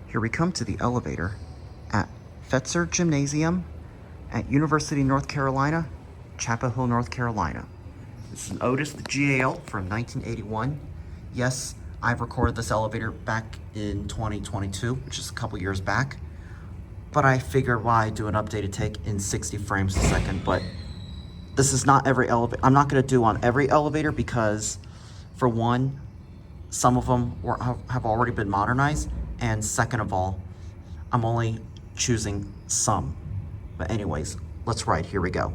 Here we come to the elevator at Fetzer Gymnasium at University of North Carolina, Chapel Hill, North Carolina. This is an Otis, the GAL from 1981. Yes, I've recorded this elevator back in 2022, which is a couple years back. But I figured why do an updated take in 60 frames a second. But this is not every elevator. I'm not going to do on every elevator because, for one, some of them have already been modernized. And second of all, I'm only choosing some. But anyways, let's ride. Here we go.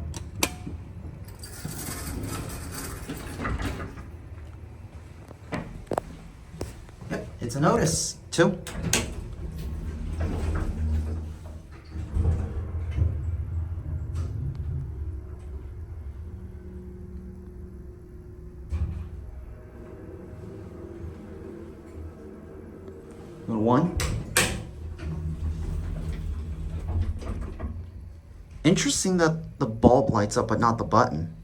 Yep, it's an Otis, too. Little one. Interesting that the bulb lights up, but not the button.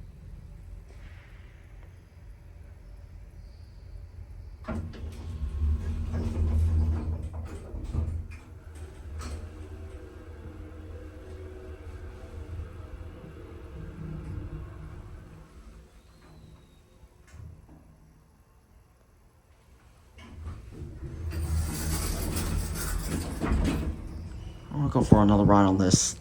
I'll go for another ride on this.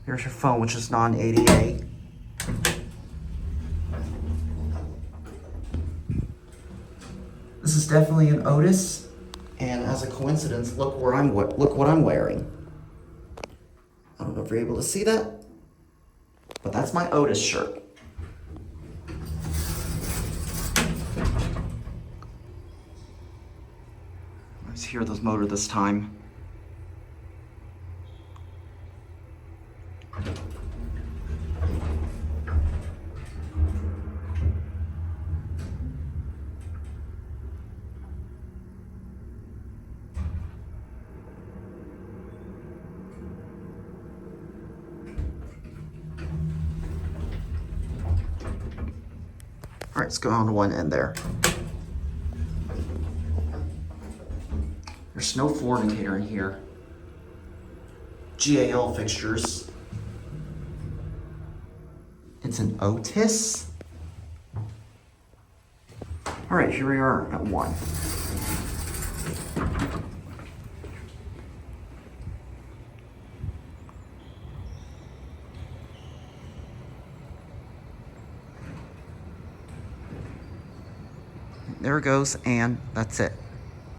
Here's your phone, which is non-ADA. This is definitely an Otis, and as a coincidence, look what I'm wearing. I don't know if you're able to see that, but that's my Otis shirt. Let's hear this motor this time. All right, let's go on to one end there. There's no floor indicator in here. GAL fixtures. It's an Otis. All right, here we are at one. There it goes, and that's it.